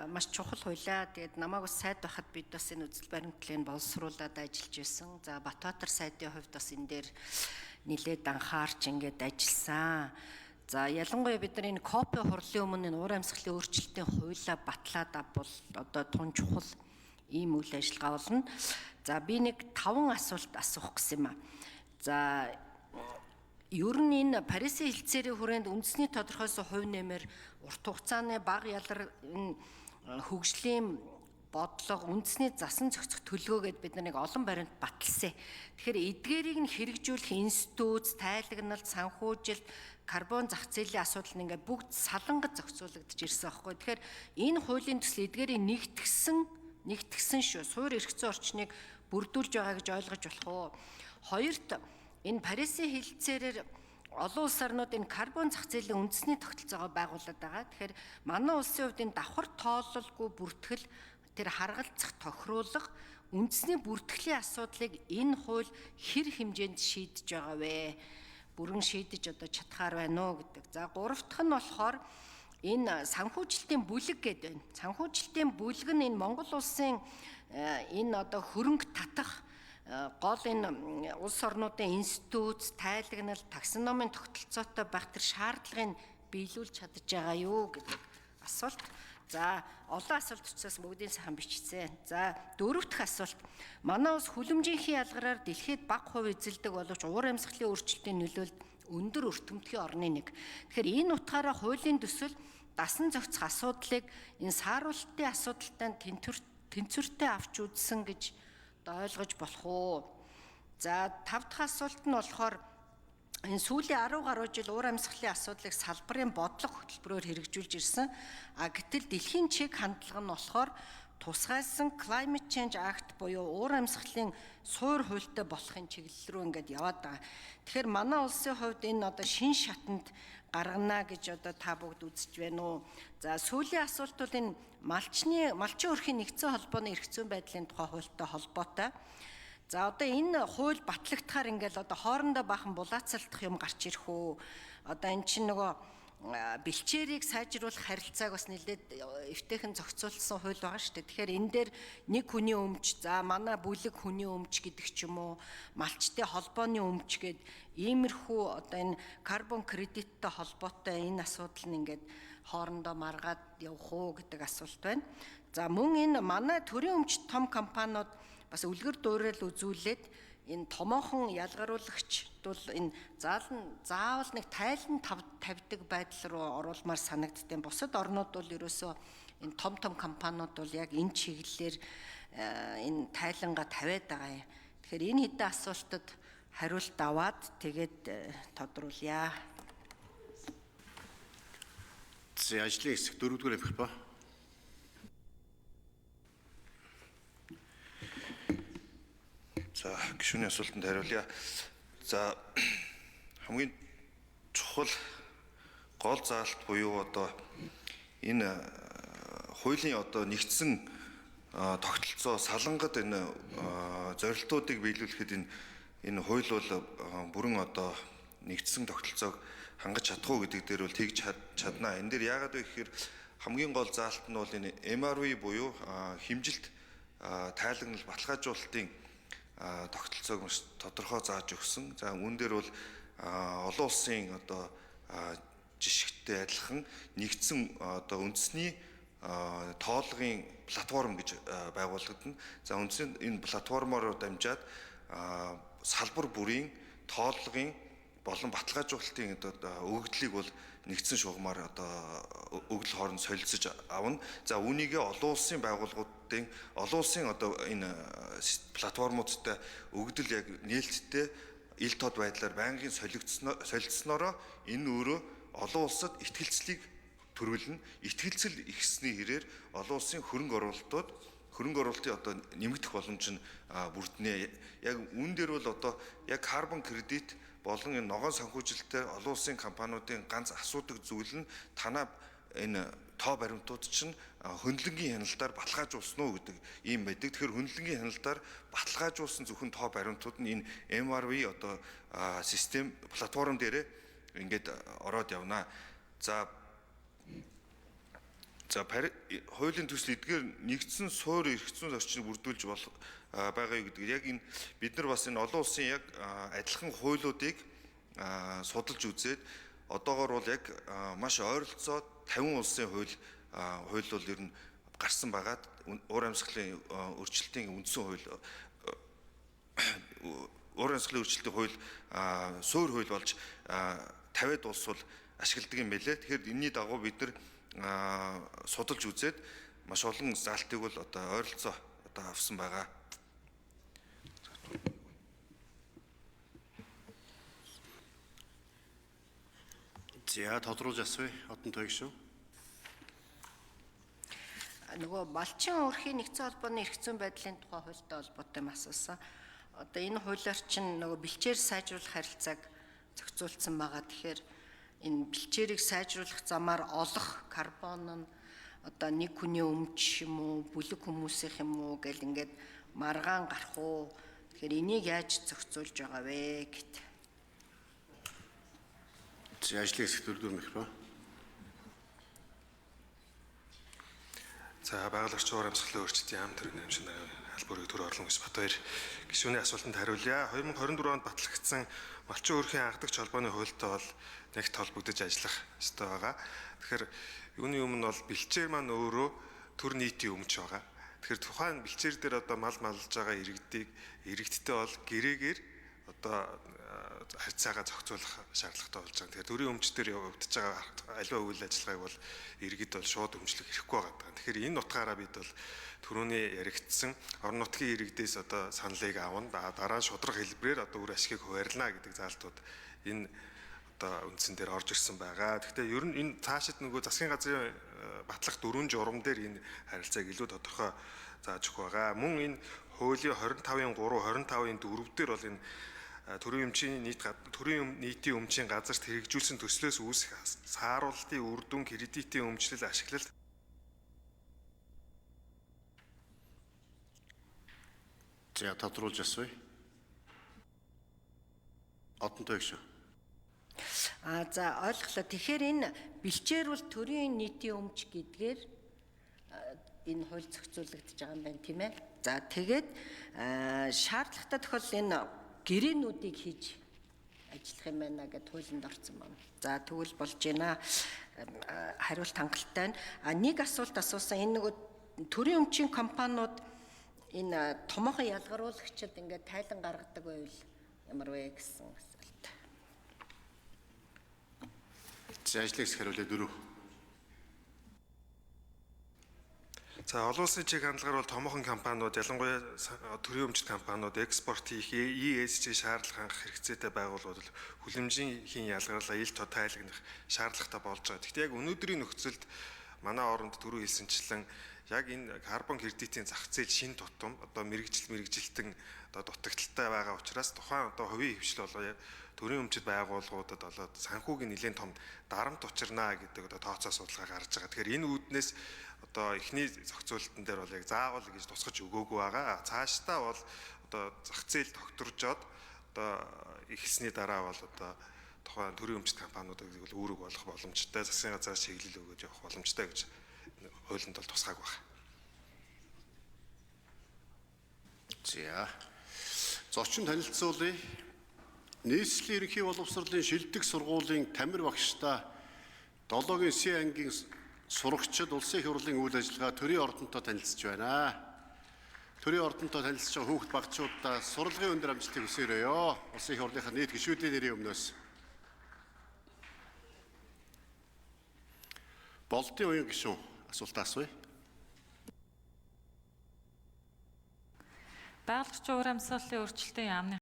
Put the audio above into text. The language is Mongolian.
маш чухал хуулиа. Тэгээд намайг бас сайд байхад бид бас энэ үзэл баримтлалыг боловсруулад ажиллаж байсан. За Батбаатар сайдын хувьд бас энэ дээр нэлээд анхаарч ингээд ажилласан. За ялангуяа бид нар энэ копи хурлын өмнө энэ уур амьсгалын өөрчлөлтийн хуулиа батлаад авбал одоо тун чухал ийм үйл ажиллагаа болно. За би нэг 5 асуулт асуух гэсэн юм аа. За ер нь энэ Парисын хэлтсээрийн хүрээнд үндэсний тодорхойлсон хувь нэмэр урт хугацааны бага ялар энэ хөгжлийн бодлого үндэсний засан зохицох төлөвөө гэд бид нэг олон баримт баталсан. Тэгэхээр эдгээрийг нь хэрэгжүүлэх институт, тайлагналт, санхүүжилт, карбон зах зээлийн асуудал нь ингээд бүгд салангад зохицуулагдаж ирсэн аахгүй. Тэгэхээр энэ хуулийн төсөл эдгээрийг нэгтгсэн шүү. Суур эрх зүйн орчныг бүрдүүлж байгаа гэж ойлгож болох уу? Хоёрт энэ Парисын хэлтсээрээр олон улс орнууд энэ карбон зах зээлийн үндэсний тогтолцоогоо байгуулад байгаа. Тэгэхээр манай улсын хувьд энэ давхар тоололгүй бүртгэл тэр харгалзах тохируулга үндэсний бүртгэлийн асуудлыг энэ хууль хэр хэмжээнд шийдэж байгаа вэ? Бүрэн шийдэж одоо чадхаар байна уу гэдэг. За гурав дахь нь болохоор энэ санхүүжилтийн бүлэг гэдэг байна. Санхүүжилтийн бүлэг нь энэ Монгол улсын энэ одоо хөрөнгө татах гол энэ улс орнуудын институт, тайлагнал, таксономийн тогтолцоотой байх тэр шаардлагыг биелүүлж чадж байгаа юу гэдэг асуулт. За олон асуулт учраас бүгдийн сайхан бичсэн. За дөрөв дэх асуулт. Манай улс хүлэмжийнхээ ялгараар дэлхийд бага хувь эзэлдэг боловч уур амьсгалын өөрчлөлтийн нөлөөлөлд өндөр өртөмтгий орны нэг. Тэгэхээр энэ утгаараа хуулийн төсөл дасан зохицох асуудлыг энэ сааруултын асуудалтай тэнцвэртэй авч үзсэн гэж ойлгож болох уу? За 5 дахь асуулт нь болохоор энэ сүүлийн 10 гаруй жил уур амьсгалын асуудлыг салбарын бодлого хөтөлбөрөөр хэрэгжүүлж ирсэн. Гэтэл дэлхийн чиг хандлага нь болохоор тусгайлсан Climate Change Act буюу уур амьсгалын суур хуультай болохын чиглэл рүү ингээд яваад байгаа. Тэгэхээр манай улсын хувьд энэ одоо шин шатанд гаргана гэж одоо та бүгд үзэж байна уу? За сүүлийн асуулт бол энэ малчин өрхийн нэгдсэн холбооны эрх зүйн байдлын тухай хуультай холбоотой. За одоо энэ хууль батлагдахаар ингээл одоо хоорондоо бахан булаацалдах юм гарч ирэх үү? Одоо эн чинь нөгөө бэлчээрийг сайжруулах харилцааг бас нэлээд эвтэйхэн зохицуулсан хууль байгаа шүү дээ. Тэгэхээр энэ дээр нэг хүний өмч, за манай бүлэг хүний өмч гэдэг ч юм уу, малчтын холбооны өмч гэд иймэрхүү одоо энэ карбон кредиттэй холбоотой энэ асуудал нь ингээд хоорондоо маргаад явах уу гэдэг асуулт байна. За мөн энэ манай төрийн өмч том компаниуд бас үлгэр дуурайл үзүүлээд энэ томоохон ялгаруулагчд бол энэ заавал нэг тайлан тавьдаг байдал руу оруулмаар санагдтiin. Бусад орнууд бол ерөөсөө энэ том компаниуд бол яг энэ чиглэлээр энэ тайлангаа тавиад байгаа юм. Тэгэхээр энэ хэдэн асуултад хариулт аваад тэгээд тодруулъя. За ажлын хэсэг 4-р амих ба. За гишүүний асуултанд хариулъя. За хамгийн чухал гол заалт буюу одоо энэ хуулийн одоо нэгдсэн тогтолцоо салангад энэ зорилтуудыг биелүүлэхэд энэ хууль бол бүрэн одоо нэгдсэн тогтолцоог хангаж чадах уу гэдэг дээр бол тэгж чаднаа. Энэ дээр яагаад вэ гэхээр хамгийн гол заалт нь бол энэ MRV буюу хэмжилт тайлагнал баталгаажуулалтын тогтолцоог маш тодорхой зааж өгсөн. За үүн дээр бол олон улсын одоо жишгттэй адилхан нэгдсэн одоо үндэсний тоолгын платформ гэж байгуулагдана. За үндсэнд энэ платформоор дамжаад салбар бүрийн тоолгын болон баталгаажуулалтын өгөгдлийг бол нэгдсэн шугамар одоо өгөл хооронд солилцож авна. За үүнийгээ олон улсын байгууллагуудын олон улсын одоо энэ платформуудтай өгөгдөл яг нээлттэй ил тод байдлаар байнгын солилцсноороо энэ өөрөө олон улсад итгэлцлийг төрүүлнэ. Итгэлцэл ихсний хэрээр олон улсын хөрөнгө оруулалтын одоо нэмэгдэх боломж нь бүрднэ. Яг үүн дээр бол одоо яг карбон кредит болон энэ ногоон санхүүжилтээр олон улсын компаниудын ганц асуудаг зүйл нь танаа энэ тоо баримтууд чинь хөндлөнгийн хяналтаар баталгаажуулсан уу гэдэг ийм байдаг. Тэгэхээр хөндлөнгийн хяналтаар баталгаажуулсан зөвхөн тоо баримтууд нь энэ MRV одоо систем платформ дээрээ ингээд ороод явна. За За хуулийн төсөл эдгээр нэгдсэн суур эрх зүйн орчныг бүрдүүлж болох байгаа юу гэдэг. Яг энэ бид нар бас энэ олон улсын яг адилхан хуулиудыг судалж үзээд одоогоор бол яг маш ойролцоо 50 улсын хууль бол ер нь гарсан байгаад уур амьсгалын өөрчлөлтийн үндсэн хууль уур амьсгалын өөрчлөлтийн хууль суур хууль болж 50-ад улс бол ашигладаг юм байлээ. Тэгэхээр энэний дагуу бид нар судалж үзээд маш олон залтыг бол одоо ойролцоо одоо авсан байгаа. За тодруулж асууя. Одон тойгшин. Нөгөө малчин өрхийн нэгдсэн холбооны эрх зүйн байдлын тухай хуультай холбоотой юм асуусан. Одоо энэ хуулиар чинь нөгөө бэлчээр сайжруулах харилцааг зохицуулсан байгаа. Тэгэхээр энэ бэлчээрийг сайжруулах замаар олох карбон нь одоо нэг хүний өмч юм уу, бүлэг хүмүүсийнх юм уу гэл ингээд маргаан гарах уу. Тэгэхээр энийг яаж зохицуулж байгаа вэ гэт. За ажлын хэсэгт дөрөвдүгээр микро. За байгаль орчин уур амьсгалын өөрчлөлтийн яам төрийн хэмжээний албарыг төр орлон гэж Батбаяр гишүүний асуултанд хариулъя. 2020 онд батлагдсан малчин өрхийн анхдагч холбооны хуультай бол нэгт холбогдож ажиллах ёстой байгаа. Тэгэхээр юуны өмнө бол бэлчээр маань өөрөө төр нийтийн өмч байгаа. Тэгэхээр тухайн бэлчээр дээр одоо мал малж байгаа иргэдтэй бол гэрээгээр одоо харьцаагаа зохицуулах шаардлагатай болж байгаа. Тэгэхээр төрийн өмч дээр явагдаж байгаа аливаа үйл ажиллагааг бол иргэд бол шууд өмчлөх хэрэггүй байгаа. Тэгэхээр энэ утгаараа бид бол түрүүний яригдсан орон нутгийн иргэдээс одоо саналыг авна. Дараа нь шудраг хэлбэрээр одоо үр ашгийг хуваарлана гэдэг заалтууд энэ одоо үндсэн дээр орж ирсэн байгаа. Гэхдээ ер нь энэ цаашид нөгөө засгийн газрын батлах дөрвөн журам дээр энэ харилцааг илүү тодорхой зааж өгөх байгаа. Мөн энэ хуулийн 25-ын 3, 25-ын 4 дээр бол энэ төрийн нийтийн өмчийн газарт хэрэгжүүлсэн төслөөс үүсэх сааруулалтын үр дүн кредитийн өмчлөл ашиглалт За тодруулж асууя. Одон тойгшин. За ойлголоо. Тэгэхээр энэ бэлчээр бол төрийн нийтийн өмч гэдгээр энэ хууль зохицуулагдаж байгаа юм байна, тийм ээ. За тэгээд шаардлагатай тохиолдол энэ гэрээнүүдийг хийж ажиллах юм байна гэд хуулинд орсон байна. За тэгвэл болж байна. Хариулт хангалттай нь. Нэг асуулт асуусан. Энэ нөгөө төрийн өмчийн компаниуд энэ томоохон ялгаруулагчид ингээд тайлан гаргадаг байвал ямар вэ гэсэн асуулт. За ажлын хэсэг хариулъя 4. За олон улсын чиг хандлагаар бол томоохон компаниуд ялангуяа төрийн өмчт компаниуд экспорт хийх ESG шаардлага хангах хэрэгцээтэй байгууллагууд хүлэмжийн ялгарлаа ил тод тайлагнах шаардлагатай болж байгаа. Гэхдээ яг өнөөдрийн нөхцөлд манай оронд түрүү хэлсэнчлэн яг энэ карбон кредитийн зах зээл шин тутам одоо мэрэгжилтэн одоо дутагдaltaй байгаа учраас тухайн одоо хувийн хвшил болоо төрийн өмчит байгууллагуудад болоод санхүүгийн нэлээд том дарамт учирнаа гэдэг одоо тооцоо судалгаа гарч байгаа. Тэгэхээр энэ үүднээс одоо эхний зохицуулалтын дээр бол яг заавал гэж тусгаж өгөөгүй байгаа. Цаашдаа бол одоо зах зээл тогтворжоод одоо ихсний дараа бол одоо тухайн төрийн өмчит компаниудыг бол үүрэг болох боломжтой, засгийн газраас чиглэл өгөөж явах боломжтой гэж хуулинд бол тусгааг байна. За. Зочин танилцуулъя. Нийслэлийн ерөнхий боловсролын шилдэг сургуулийн Тамир багштай 7-гийн С ангийн сурагчид улсын их хурлын үйл ажиллагаа төрийн ордонтой танилцж байна. Төрийн ордонтой танилцж байгаа хүүхэд багчуудаа сурлагын өндөр амжилтыг хүсээрэй. Улсын их хурлынхаа нийт гишүүдийн нэрийн өмнөөс. Болдын уян гишүүн асуултаа асууя. Байгаль орчин уур амьсгалын өөрчлөлтийн яамны